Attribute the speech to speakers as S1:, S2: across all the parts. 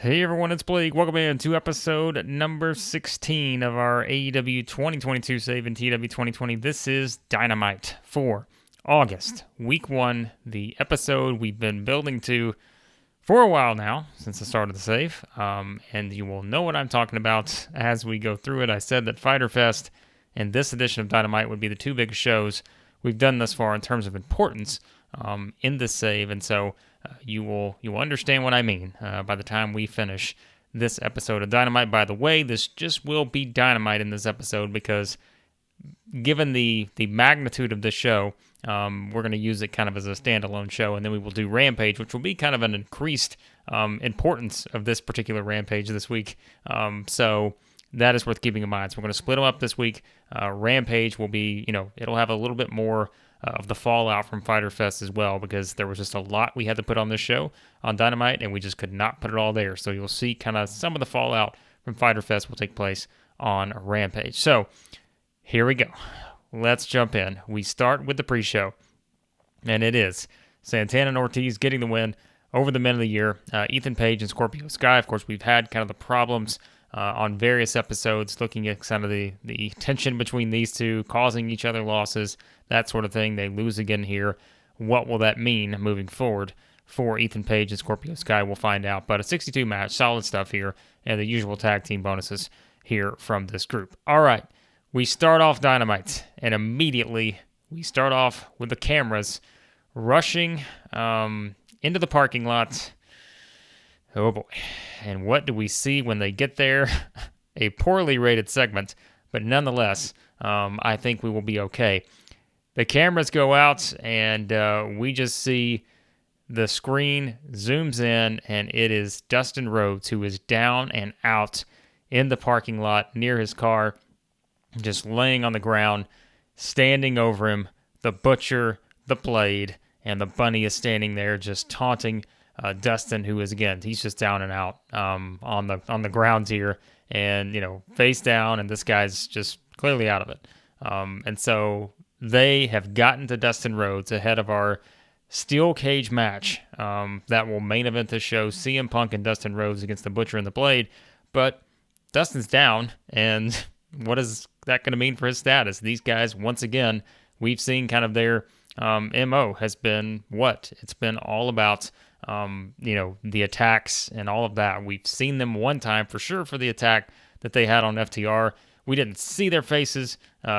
S1: Hey everyone, it's Blake. Welcome in to episode number 16 of our AEW 2022 save in TEW 2020. This is Dynamite for August, week 1, the episode we've been building to for a while now, since the start of the save. And you will know what I'm talking about as we go through it. I said that Fyter Fest and this edition of Dynamite would be the two biggest shows we've done thus far in terms of importance in this save, and so you will understand what I mean by the time we finish this episode of Dynamite. By the way, this just will be Dynamite in this episode because given the magnitude of this show, we're going to use it kind of as a standalone show, and then we will do Rampage, which will be kind of an increased importance of this particular Rampage this week. So that is worth keeping in mind. So we're going to split them up this week. Rampage will be, it'll have a little bit more of the fallout from Fyter Fest as well, because there was just a lot we had to put on this show on Dynamite, and we just could not put it all there. So you'll see kind of some of the fallout from Fyter Fest will take place on Rampage. So here we go. Let's jump in. We start with the pre-show, and it is Santana and Ortiz getting the win over the Men of the Year. Ethan Page and Scorpio Sky. Of course, we've had kind of the problems on various episodes, looking at kind of the tension between these two, causing each other losses, that sort of thing. They lose again here. What will that mean moving forward for Ethan Page and Scorpio Sky? We'll find out. But a 62 match, solid stuff here, and the usual tag team bonuses here from this group. All right, we start off Dynamite, and immediately we start off with the cameras rushing into the parking lot. Oh boy. And what do we see when they get there? A poorly rated segment, but nonetheless, I think we will be okay. The cameras go out, and we just see the screen zooms in, and it is Dustin Rhodes, who is down and out in the parking lot near his car, just laying on the ground, standing over him. The Butcher, the Blade, and the Bunny is standing there just taunting Dustin, who is, again, he's just down and out on the ground here, and face down, and this guy's just clearly out of it. And so they have gotten to Dustin Rhodes ahead of our steel cage match that will main event this show, CM Punk and Dustin Rhodes against the Butcher and the Blade. But Dustin's down, and what is that going to mean for his status? These guys, once again, we've seen kind of their MO has been what? It's been all about the attacks and all of that. We've seen them one time for sure for the attack that they had on FTR. We didn't see their faces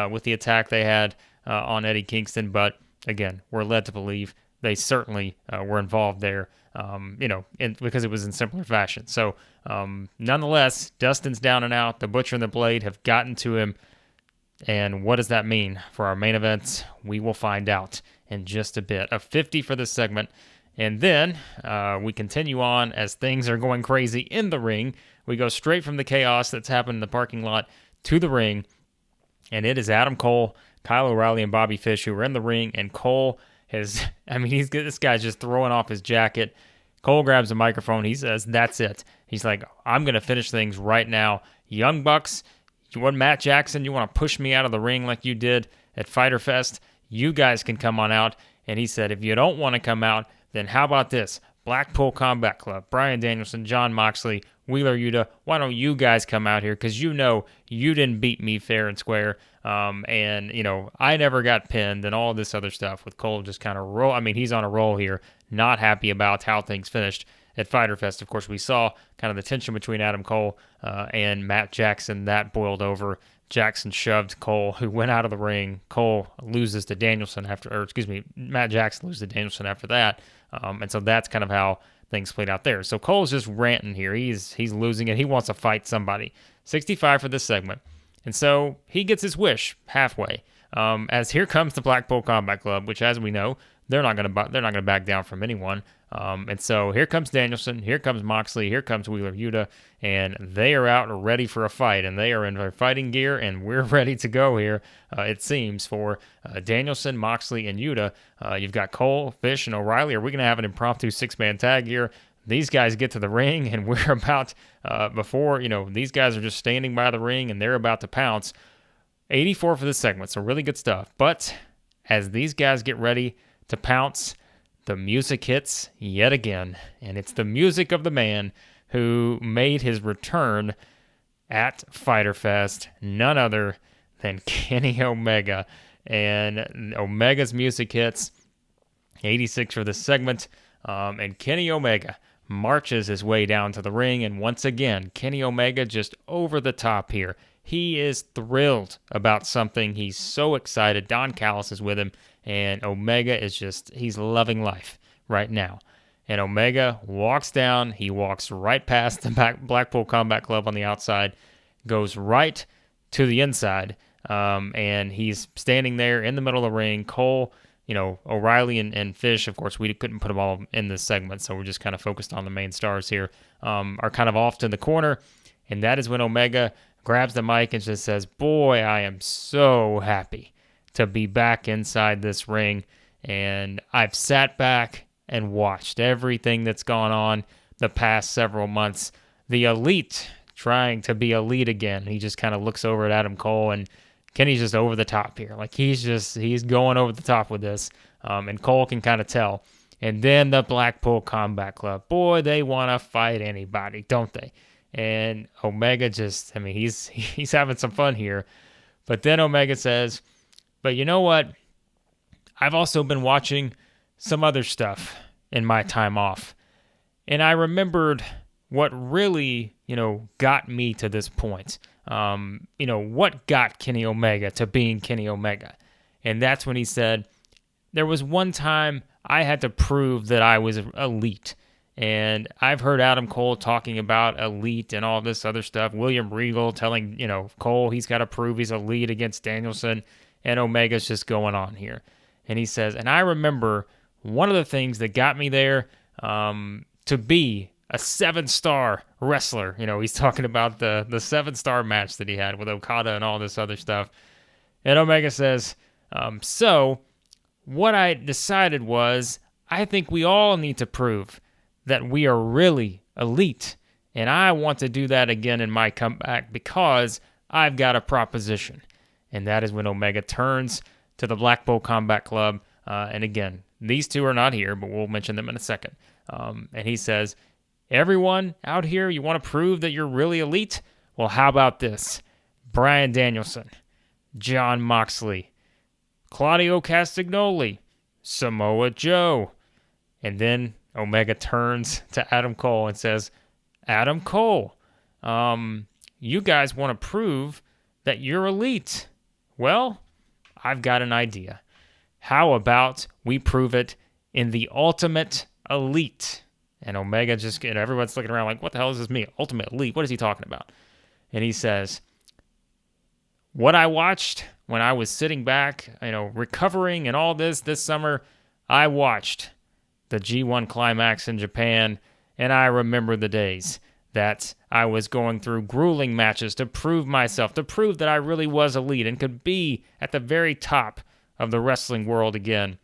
S1: with the attack they had on Eddie Kingston, but again, we're led to believe they certainly were involved there, because it was in simpler fashion. So nonetheless, Dustin's down and out. The Butcher and the Blade have gotten to him. And what does that mean for our main events? We will find out in just a bit. A 50 for this segment. And then we continue on as things are going crazy in the ring. We go straight from the chaos that's happened in the parking lot to the ring. And it is Adam Cole, Kyle O'Reilly, and Bobby Fish who are in the ring. And Cole this guy's just throwing off his jacket. Cole grabs a microphone. He says, "That's it." He's like, "I'm going to finish things right now. Young Bucks, you want Matt Jackson? You want to push me out of the ring like you did at Fyter Fest? You guys can come on out." And he said, "If you don't want to come out, then how about this? Blackpool Combat Club, Bryan Danielson, Jon Moxley, Wheeler Yuta, why don't you guys come out here? Because you didn't beat me fair and square. I never got pinned," and all this other stuff with Cole just kind of roll. I mean, he's on a roll here, not happy about how things finished at Fyter Fest. Of course, we saw kind of the tension between Adam Cole and Matt Jackson. That boiled over. Jackson shoved Cole, who went out of the ring. Cole loses to Danielson Matt Jackson loses to Danielson after that. And so that's kind of how things played out there. So Cole's just ranting here. He's losing it. He wants to fight somebody. 65 for this segment. And so he gets his wish halfway. As here comes the Blackpool Combat Club, which, as we know, they're not going to back down from anyone. And so here comes Danielson, here comes Moxley, here comes Wheeler Yuta, and they are out ready for a fight, and they are in their fighting gear, and we're ready to go here, it seems, for Danielson, Moxley, and Yuta. You've got Cole, Fish, and O'Reilly. Are we going to have an impromptu six-man tag here? These guys get to the ring, and we're about, these guys are just standing by the ring, and they're about to pounce. 84 for this segment, so really good stuff. But as these guys get ready to pounce, the music hits yet again, and it's the music of the man who made his return at Fyter Fest, none other than Kenny Omega. And Omega's music hits, 86 for this segment, and Kenny Omega marches his way down to the ring, and once again, Kenny Omega just over the top here. He is thrilled about something. He's so excited. Don Callis is with him, and Omega is he's loving life right now. And Omega walks down. He walks right past the Blackpool Combat Club on the outside, goes right to the inside, and he's standing there in the middle of the ring. Cole, O'Reilly and Fish, of course, we couldn't put them all in this segment, so we're just kind of focused on the main stars here, are kind of off to the corner, and that is when Omega grabs the mic and just says, boy, I am so happy to be back inside this ring, and I've sat back and watched everything that's gone on the past several months. The Elite trying to be elite again. He just kind of looks over at Adam Cole, and Kenny's just over the top here. Like, he's going over the top with this, and Cole can kind of tell. And then the Blackpool Combat Club. Boy, they want to fight anybody, don't they? And Omega he's having some fun here. But then Omega says, but you know what? I've also been watching some other stuff in my time off. And I remembered what really, got me to this point. What got Kenny Omega to being Kenny Omega? And that's when he said, there was one time I had to prove that I was elite. And I've heard Adam Cole talking about elite and all this other stuff. William Regal telling, Cole he's got to prove he's elite against Danielson. And Omega's just going on here. And he says, and I remember one of the things that got me there to be a 7-star wrestler. He's talking about the 7-star match that he had with Okada and all this other stuff. And Omega says, so what I decided was, I think we all need to prove that we are really elite. And I want to do that again in my comeback because I've got a proposition. And that is when Omega turns to the Blackpool Combat Club. And again, these two are not here, but we'll mention them in a second. And he says, everyone out here, you want to prove that you're really elite? Well, how about this? Bryan Danielson, Jon Moxley, Claudio Castagnoli, Samoa Joe. And then Omega turns to Adam Cole and says, Adam Cole, you guys want to prove that you're elite. Well, I've got an idea. How about we prove it in the Ultimate Elite? And Omega everyone's looking around like, what the hell does this mean? Ultimate Elite? What is he talking about? And he says, what I watched when I was sitting back, recovering and all this summer, I watched the G1 Climax in Japan, and I remember the days that I was going through grueling matches to prove myself, to prove that I really was elite and could be at the very top of the wrestling world again.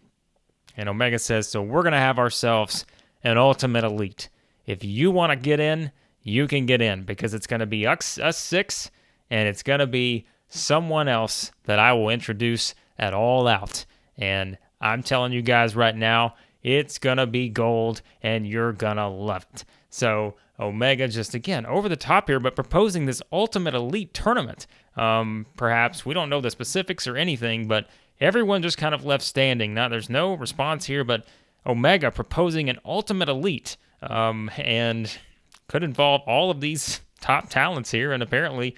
S1: And Omega says, so we're going to have ourselves an Ultimate Elite. If you want to get in, you can get in, because it's going to be us 6, and it's going to be someone else that I will introduce at All Out. And I'm telling you guys right now, it's going to be gold, and you're going to love it. So Omega just, again, over the top here, but proposing this Ultimate Elite tournament. Perhaps, we don't know the specifics or anything, but everyone just kind of left standing. Now, there's no response here, but Omega proposing an Ultimate Elite, and could involve all of these top talents here, and apparently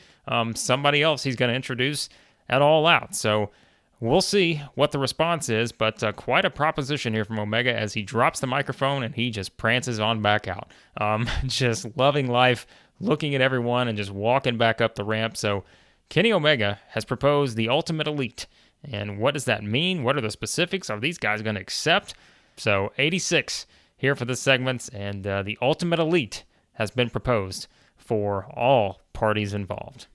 S1: somebody else he's going to introduce at All Out. So we'll see what the response is, but quite a proposition here from Omega as he drops the microphone and he just prances on back out. Just loving life, looking at everyone, and just walking back up the ramp. So Kenny Omega has proposed the Ultimate Elite. And what does that mean? What are the specifics? Are these guys going to accept? So 86 here for this segment, and the Ultimate Elite has been proposed for all parties involved.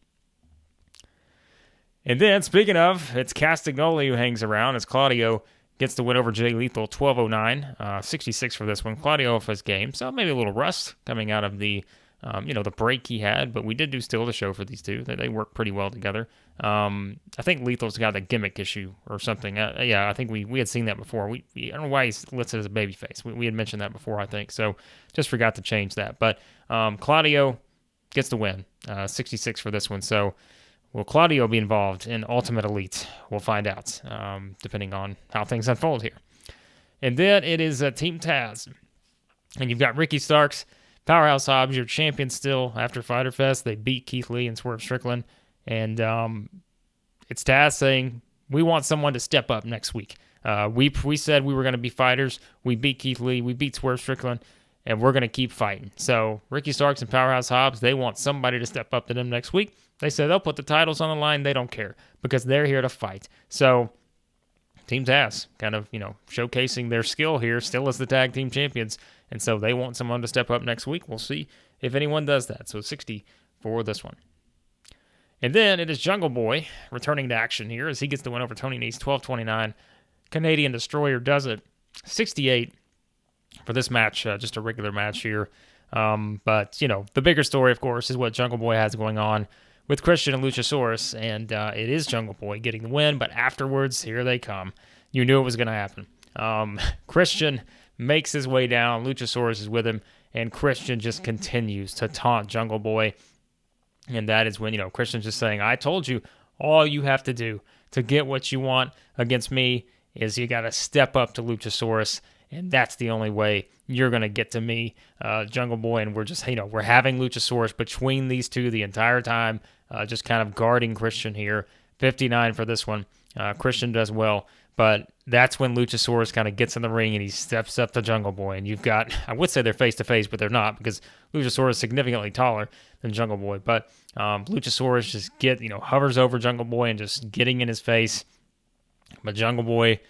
S1: And then, speaking of, it's Castagnoli who hangs around as Claudio gets the win over Jay Lethal, 12:09, 66 for this one. Claudio off his game, so maybe a little rust coming out of the the break he had, but we did do still the show for these two. They work pretty well together. I think Lethal's got a gimmick issue or something. I think we had seen that before. I don't know why he's listed as a babyface. We had mentioned that before, I think. So just forgot to change that. But Claudio gets the win, 66 for this one. So will Claudio be involved in Ultimate Elite? We'll find out, depending on how things unfold here. And then it is Team Taz. And you've got Ricky Starks, Powerhouse Hobbs, your champion still after Fyter Fest. They beat Keith Lee and Swerve Strickland. And it's Taz saying, we want someone to step up next week. We said we were going to be fighters. We beat Keith Lee. We beat Swerve Strickland. And we're going to keep fighting. So Ricky Starks and Powerhouse Hobbs, they want somebody to step up to them next week. They said they'll put the titles on the line. They don't care because they're here to fight. So Team Taz kind of, showcasing their skill here, still as the tag team champions. And so they want someone to step up next week. We'll see if anyone does that. So 60 for this one. And then it is Jungle Boy returning to action here as he gets the win over Tony Nese, 12-29. Canadian Destroyer does it, 68 for this match, just a regular match here. But, the bigger story, of course, is what Jungle Boy has going on with Christian and Luchasaurus. And it is Jungle Boy getting the win, but afterwards, here they come. You knew it was going to happen. Christian makes his way down. Luchasaurus is with him, and Christian just continues to taunt Jungle Boy. And that is when, Christian's just saying, I told you, all you have to do to get what you want against me is you got to step up to Luchasaurus, and that's the only way you're going to get to me, Jungle Boy. And we're just, we're having Luchasaurus between these two the entire time, just kind of guarding Christian here. 59 for this one. Christian does well. But that's when Luchasaurus kind of gets in the ring and he steps up to Jungle Boy. And you've got, I would say they're face-to-face, but they're not because Luchasaurus is significantly taller than Jungle Boy. But Luchasaurus just hovers over Jungle Boy and just getting in his face. But Jungle Boy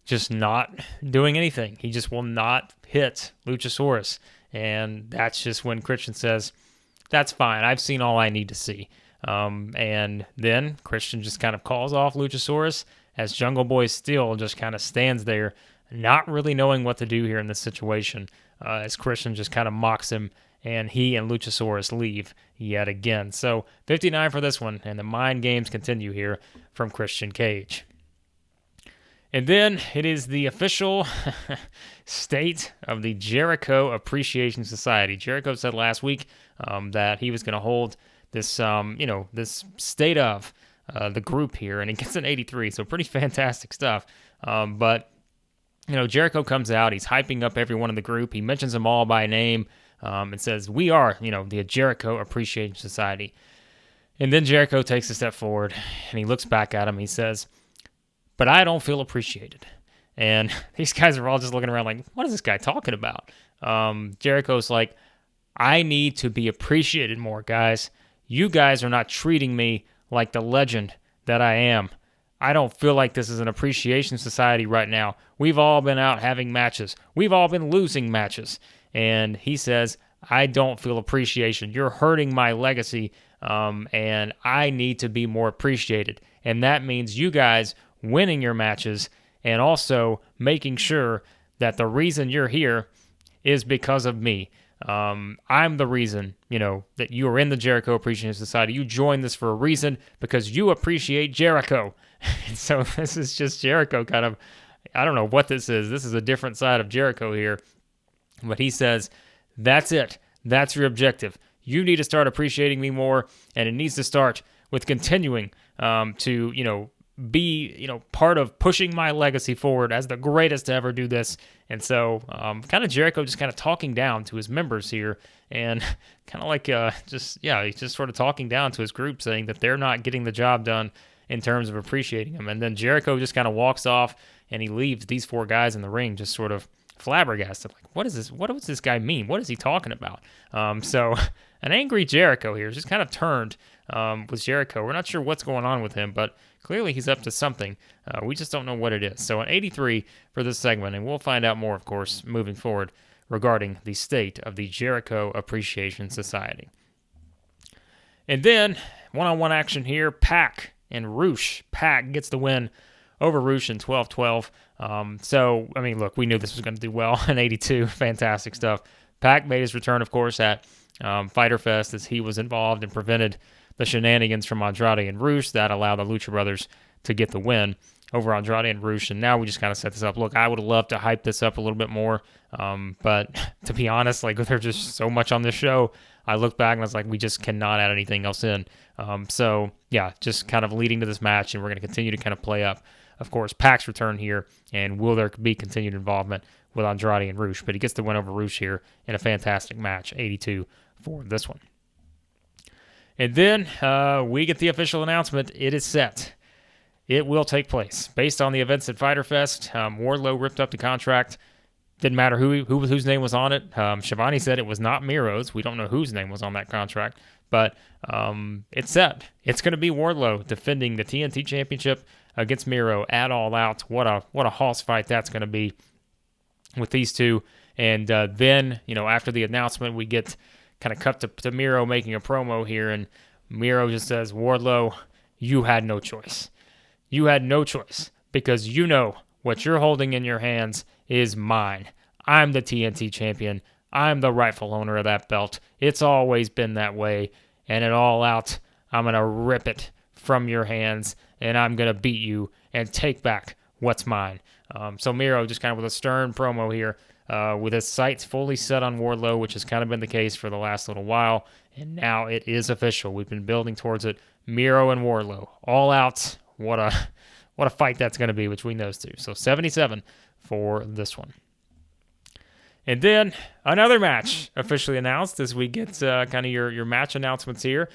S1: just not doing anything. He just will not hit Luchasaurus. And that's just when Christian says, that's fine. I've seen all I need to see. And then Christian just kind of calls off Luchasaurus as Jungle Boy still just kind of stands there, not really knowing what to do here in this situation, as Christian just kind of mocks him, and he and Luchasaurus leave yet again. So 59 for this one, and the mind games continue here from Christian Cage. And then it is the official state of the Jericho Appreciation Society. Jericho said last week that he was going to hold this, this state of the group here, and he gets an 83, so pretty fantastic stuff. But Jericho comes out, he's hyping up everyone in the group, he mentions them all by name, and says, we are, the Jericho Appreciation Society. And then Jericho takes a step forward, and he looks back at him, he says, but I don't feel appreciated. And these guys are all just looking around like, what is this guy talking about? Jericho's like, I need to be appreciated more, guys. You guys are not treating me like the legend that I am. I don't feel like this is an appreciation society right now. We've all been out having matches. We've all been losing matches. And he says, I don't feel appreciation. You're hurting my legacy, and I need to be more appreciated. And that means you guys winning your matches and also making sure that the reason you're here is because of me. I'm the reason, that you are in the Jericho Appreciation Society. You joined this for a reason because you appreciate Jericho. And so this is just Jericho kind of, I don't know what this is. This is a different side of Jericho here. But he says, that's it. That's your objective. You need to start appreciating me more, and it needs to start with continuing to, be, part of pushing my legacy forward as the greatest to ever do this. And so kind of Jericho just kind of talking down to his members here and kind of like he's just sort of talking down to his group saying that they're not getting the job done in terms of appreciating him. And then Jericho just kind of walks off and he leaves these four guys in the ring just sort of flabbergasted. Like, what is this? What does this guy mean? What is he talking about? So an angry Jericho here just kind of turned with Jericho. We're not sure what's going on with him, but clearly he's up to something. We just don't know what it is. So an 83 for this segment, and we'll find out more, of course, moving forward regarding the state of the Jericho Appreciation Society. And then one-on-one action here, Pac and Roosh. Pac gets the win over Roosh in 12-12. So, I mean, look, we knew this was going to do well in 82. Fantastic stuff. Pac made his return, of course, at Fyter Fest, as he was involved and prevented the shenanigans from Andrade and Rush that allowed the Lucha Brothers to get the win over Andrade and Rush. And now we just kind of set this up. Look, I would love to hype this up a little bit more, but to be honest, like, there's just so much on this show. I look back and I was like, we just cannot add anything else in. So yeah, just kind of leading to this match, and we're going to continue to kind of play up, of course, Pac's return here, and will there be continued involvement with Andrade and Rush? But he gets the win over Rush here in a fantastic match, 82 for this one. And then we get the official announcement. It is set. It will take place. Based on the events at Fyter Fest, Wardlow ripped up the contract. Didn't matter whose name was on it. Shivani said it was not Miro's. We don't know whose name was on that contract. But it's set. It's going to be Wardlow defending the TNT Championship against Miro at All Out. What a hoss fight that's going to be with these two. And then, after the announcement, we get kind of cut to Miro making a promo here. And Miro just says, Wardlow, you had no choice. You had no choice because what you're holding in your hands is mine. I'm the TNT champion. I'm the rightful owner of that belt. It's always been that way. And at All Out, I'm going to rip it from your hands, and I'm going to beat you and take back what's mine. So Miro just kind of with a stern promo here, with his sights fully set on Wardlow, which has kind of been the case for the last little while. And now it is official. We've been building towards it. Miro and Wardlow, All Out. What a fight that's going to be between those two. So 77 for this one. And then another match officially announced as we get kind of your match announcements here.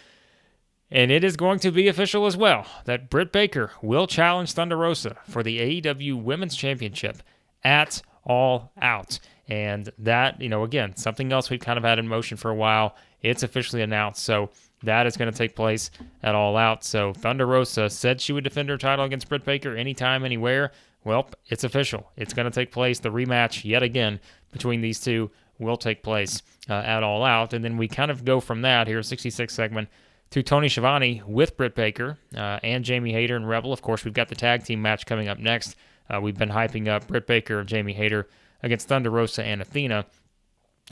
S1: And it is going to be official as well that Britt Baker will challenge Thunder Rosa for the AEW Women's Championship at All Out. And that, again, something else we've kind of had in motion for a while. It's officially announced. So that is going to take place at All Out. So Thunder Rosa said she would defend her title against Britt Baker anytime, anywhere. Well, it's official. It's going to take place. The rematch, yet again, between these two will take place at All Out. And then we kind of go from that here, 66th segment, to Tony Schiavone with Britt Baker and Jamie Hayter and Rebel. Of course, we've got the tag team match coming up next. We've been hyping up Britt Baker and Jamie Hayter against Thunder Rosa and Athena.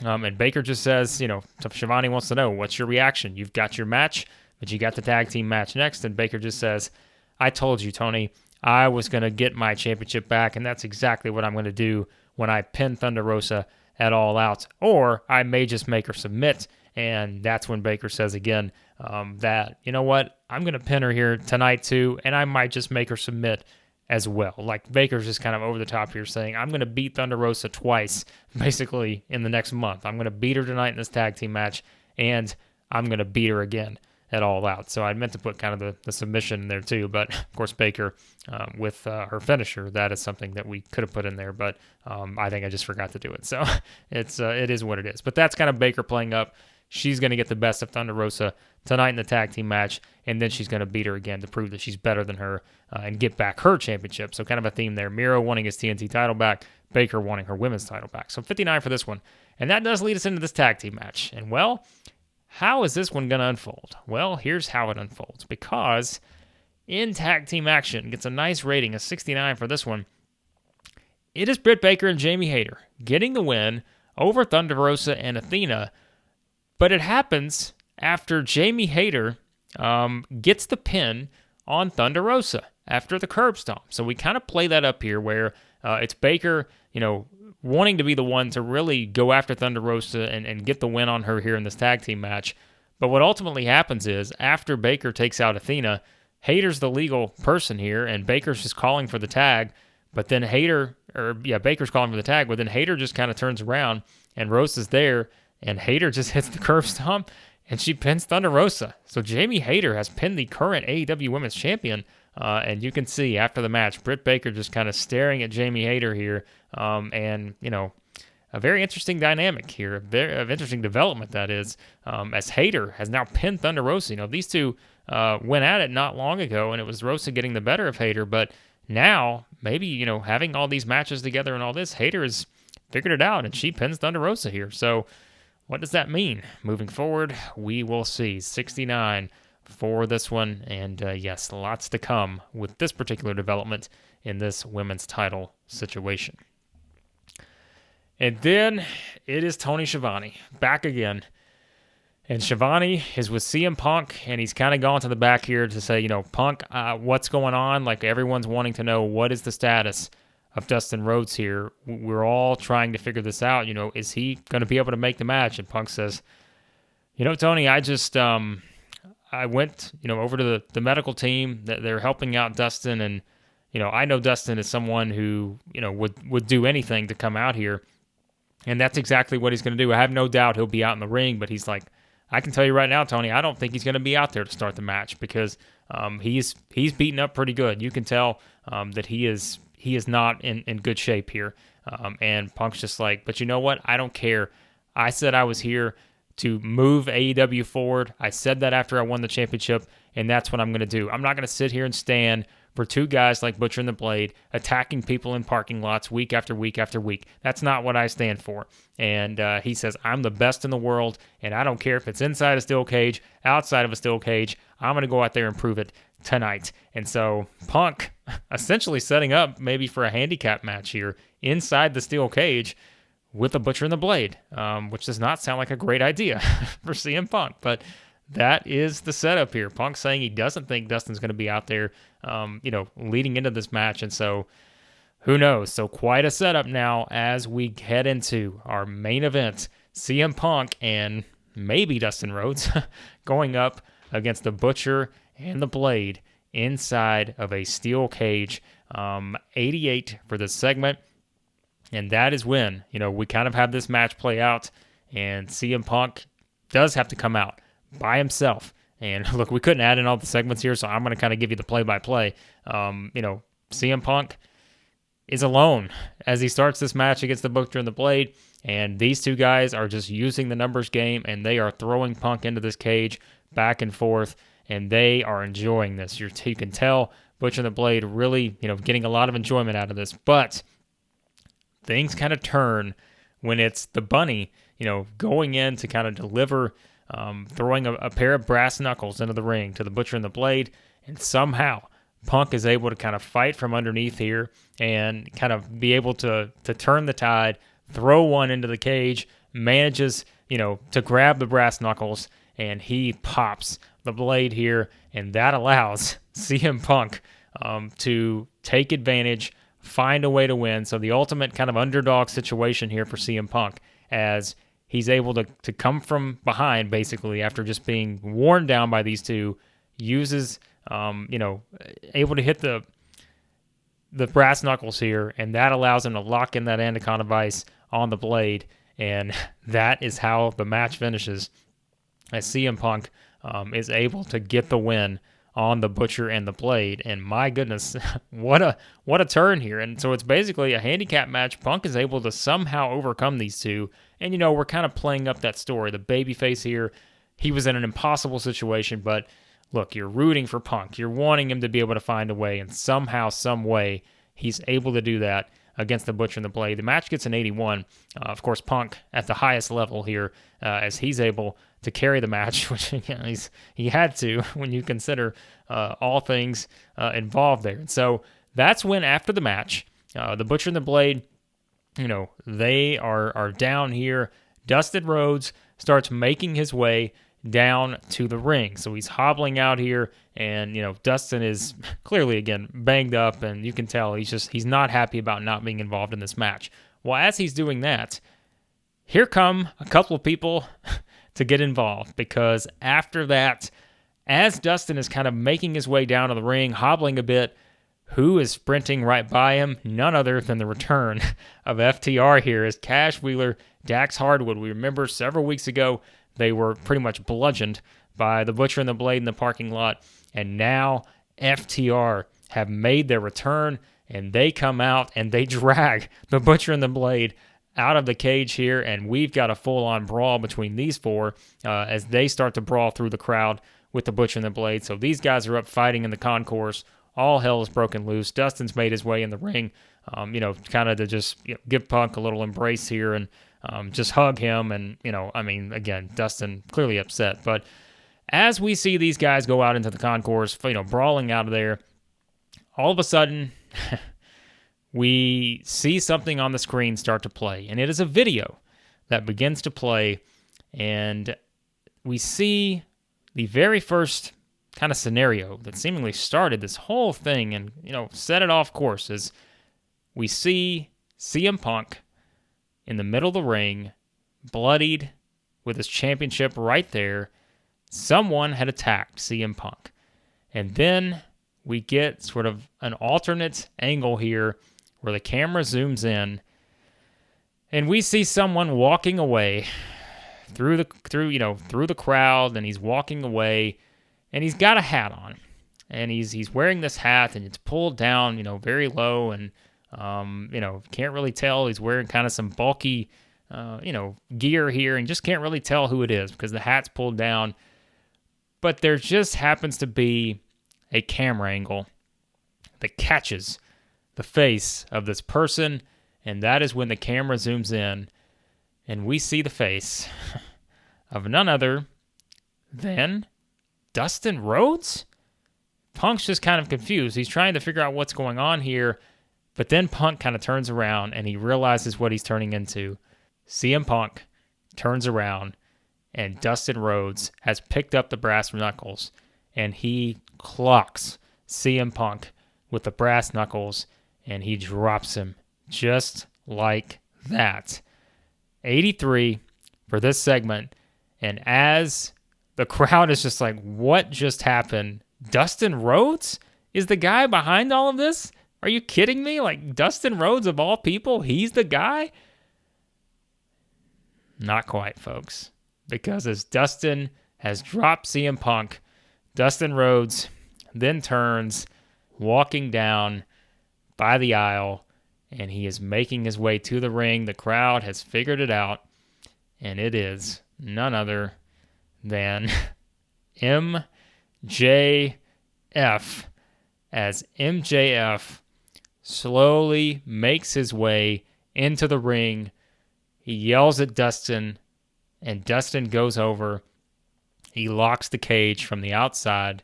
S1: And Baker just says, Schiavone wants to know, what's your reaction? You've got your match, but you got the tag team match next. And Baker just says, I told you, Tony, I was going to get my championship back, and that's exactly what I'm going to do when I pin Thunder Rosa at All Out. Or I may just make her submit. And that's when Baker says again that, you know what, I'm going to pin her here tonight too, and I might just make her submit as well. Like, Baker's just kind of over the top here saying, I'm going to beat Thunder Rosa twice, basically, in the next month. I'm going to beat her tonight in this tag team match, and I'm going to beat her again at All Out. So I meant to put kind of the submission in there too, but of course Baker with her finisher, that is something that we could have put in there, but I think I just forgot to do it. So it is what it is. But that's kind of Baker playing up. She's going to get the best of Thunder Rosa tonight in the tag team match, and then she's going to beat her again to prove that she's better than her and get back her championship. So kind of a theme there. Miro wanting his TNT title back, Baker wanting her women's title back. So 59 for this one. And that does lead us into this tag team match. And, well, how is this one going to unfold? Well, here's how it unfolds. Because in tag team action, gets a nice rating, a 69 for this one. It is Britt Baker and Jamie Hayter getting the win over Thunder Rosa and Athena. But it happens after Jamie Hayter gets the pin on Thunder Rosa after the curb stomp. So we kind of play that up here where it's Baker, wanting to be the one to really go after Thunder Rosa and get the win on her here in this tag team match. But what ultimately happens is after Baker takes out Athena, Hayter's the legal person here, and Baker's just calling for the tag. But then Baker's calling for the tag, but then Hayter just kind of turns around and Rosa's there. And Hayter just hits the curb stomp, and she pins Thunder Rosa. So Jamie Hayter has pinned the current AEW Women's Champion. And you can see after the match, Britt Baker just kind of staring at Jamie Hayter here. And, a very interesting dynamic here, a very interesting development that is, as Hayter has now pinned Thunder Rosa. These two went at it not long ago, and it was Rosa getting the better of Hayter. But now, maybe, having all these matches together and all this, Hayter has figured it out, and she pins Thunder Rosa here. So what does that mean? Moving forward, we will see. 69 for this one. And yes, lots to come with this particular development in this women's title situation. And then it is Tony Schiavone back again. And Shivani is with CM Punk, and he's kind of gone to the back here to say, Punk, what's going on? Like, everyone's wanting to know what is the status of Dustin Rhodes here. We're all trying to figure this out. Is he going to be able to make the match? And Punk says, Tony, I just I went over to the medical team that they're helping out Dustin, and I know Dustin is someone who would do anything to come out here, and that's exactly what he's going to do. I have no doubt he'll be out in the ring, but he's like, I can tell you right now, Tony, I don't think he's going to be out there to start the match because he's beaten up pretty good. You can tell that he is not in good shape here. And Punk's just like, but you know what? I don't care. I said I was here to move AEW forward. I said that after I won the championship, and that's what I'm going to do. I'm not going to sit here and stand for two guys like Butcher and the Blade attacking people in parking lots week after week after week. That's not what I stand for. And he says, I'm the best in the world, and I don't care if it's inside a steel cage, outside of a steel cage. I'm going to go out there and prove it tonight. And so Punk essentially setting up maybe for a handicap match here inside the steel cage with the Butcher and the Blade, which does not sound like a great idea for CM Punk. But that is the setup here. Punk saying he doesn't think Dustin's going to be out there, leading into this match. And so who knows? So quite a setup now as we head into our main event. CM Punk and maybe Dustin Rhodes going up against the Butcher and the Blade inside of a steel cage. 88 for this segment. And that is when, we kind of have this match play out, and CM Punk does have to come out by himself. And look, we couldn't add in all the segments here, so I'm going to kind of give you the play-by-play. CM Punk is alone as he starts this match against the Butcher and the Blade, and these two guys are just using the numbers game, and they are throwing Punk into this cage back and forth, and they are enjoying this. You can tell Butcher and the Blade really, getting a lot of enjoyment out of this, but things kind of turn when it's the Bunny, going in to kind of deliver, throwing a pair of brass knuckles into the ring to the Butcher and the Blade, and somehow Punk is able to kind of fight from underneath here and kind of be able to turn the tide, throw one into the cage, manages, to grab the brass knuckles, and he pops the Blade here, and that allows CM Punk to take advantage, find a way to win. So the ultimate kind of underdog situation here for CM Punk as he's able to come from behind basically after just being worn down by these two, uses, able to hit the brass knuckles here, and that allows him to lock in that Anaconda Vice on the Blade, and that is how the match finishes as CM Punk is able to get the win on the Butcher and the Blade. And my goodness, what a turn here. And so it's basically a handicap match. Punk is able to somehow overcome these two. And, we're kind of playing up that story. The babyface here, he was in an impossible situation, but look, you're rooting for Punk. You're wanting him to be able to find a way, and somehow, some way, he's able to do that against the Butcher and the Blade. The match gets an 81. Of course, Punk at the highest level here as he's able to carry the match, which he had to when you consider all things involved there. And so that's when, after the match, the Butcher and the Blade, they are down here. Dustin Rhodes starts making his way down to the ring. So he's hobbling out here, and Dustin is clearly again banged up, and you can tell he's not happy about not being involved in this match. Well, as he's doing that, here come a couple of people to get involved, because after that, as Dustin is kind of making his way down to the ring, hobbling a bit, who is sprinting right by him? None other than the return of FTR here as Cash Wheeler, Dax Hardwood. We remember several weeks ago they were pretty much bludgeoned by the Butcher and the Blade in the parking lot, and now FTR have made their return, and they come out and they drag the Butcher and the Blade out of the cage here, and we've got a full-on brawl between these four as they start to brawl through the crowd with the Butcher and the Blade. So these guys are up fighting in the concourse. All hell is broken loose. Dustin's made his way in the ring, kind of to just give Punk a little embrace here and just hug him. And, again, Dustin clearly upset. But as we see these guys go out into the concourse, brawling out of there, all of a sudden we see something on the screen start to play. And it is a video that begins to play. And we see the very first kind of scenario that seemingly started this whole thing and, set it off course is we see CM Punk in the middle of the ring, bloodied with his championship right there. Someone had attacked CM Punk. And then we get sort of an alternate angle here where the camera zooms in and we see someone walking away through the crowd, and he's walking away and he's got a hat on. And he's wearing this hat and it's pulled down, very low, and can't really tell. He's wearing kind of some bulky gear here, and just can't really tell who it is because the hat's pulled down. But there just happens to be a camera angle that catches the face of this person, and that is when the camera zooms in, and we see the face of none other than Dustin Rhodes? Punk's just kind of confused. He's trying to figure out what's going on here, but then Punk kind of turns around, and he realizes what he's turning into. CM Punk turns around, and Dustin Rhodes has picked up the brass knuckles, and he clocks CM Punk with the brass knuckles, and he drops him just like that. 83 for this segment, and as the crowd is just like, what just happened? Dustin Rhodes is the guy behind all of this? Are you kidding me? Like, Dustin Rhodes of all people, he's the guy? Not quite, folks. Because as Dustin has dropped CM Punk, Dustin Rhodes then turns, walking down by the aisle, and he is making his way to the ring. The crowd has figured it out, and it is none other than MJF. As MJF slowly makes his way into the ring, he yells at Dustin, and Dustin goes over. He locks the cage from the outside,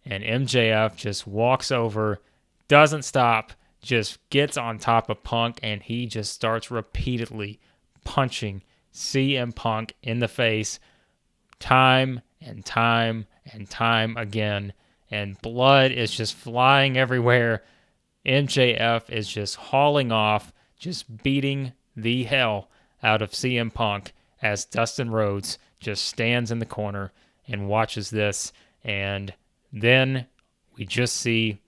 S1: and MJF just walks over, doesn't stop, just gets on top of Punk, and he just starts repeatedly punching CM Punk in the face time and time and time again, and blood is just flying everywhere. MJF is just hauling off, just beating the hell out of CM Punk as Dustin Rhodes just stands in the corner and watches this. And then we just see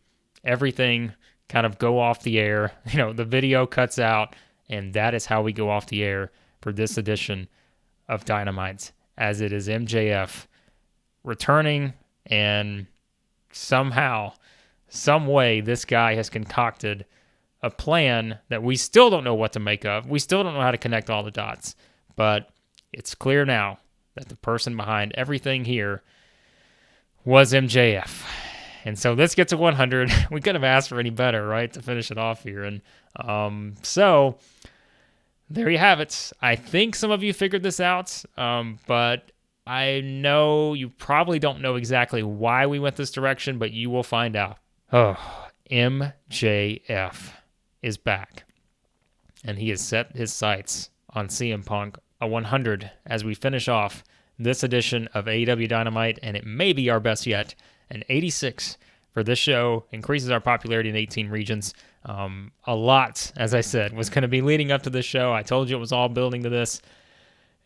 S1: everything kind of go off the air. The video cuts out, and that is how we go off the air for this edition of Dynamite, as it is MJF returning, and somehow, some way, this guy has concocted a plan that we still don't know what to make of. We still don't know how to connect all the dots, but it's clear now that the person behind everything here was MJF. And so this gets to 100. We couldn't have asked for any better, right, to finish it off here. And so there you have it. I think some of you figured this out, but I know you probably don't know exactly why we went this direction, but you will find out. Oh, MJF is back, and he has set his sights on CM Punk, a 100, as we finish off this edition of AEW Dynamite, and it may be our best yet. An 86 for this show increases our popularity in 18 regions. A lot, as I said, was going to be leading up to this show. I told you it was all building to this,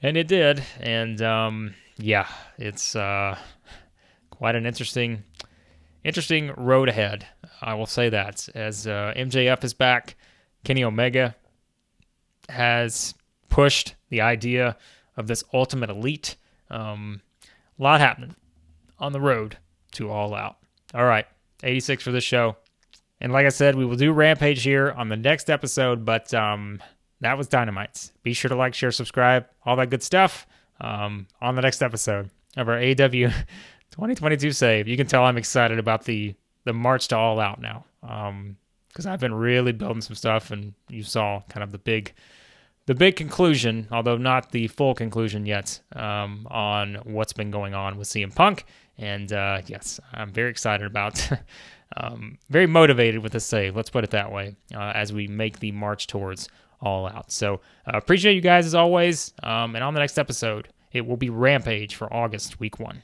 S1: and it did. And it's quite an interesting road ahead. I will say that. As MJF is back, Kenny Omega has pushed the idea of this Ultimate Elite. A lot happening on the road to All Out. All right, 86 for this show. And like I said, we will do Rampage here on the next episode, but that was Dynamite. Be sure to like, share, subscribe, all that good stuff on the next episode of our AEW 2022 save. You can tell I'm excited about the march to All Out now, because I've been really building some stuff, and you saw kind of the big conclusion, although not the full conclusion yet, on what's been going on with CM Punk. And yes, I'm very excited about, very motivated with this save, let's put it that way, as we make the march towards All Out. So appreciate you guys as always, and on the next episode, It will be Rampage for August, week 1.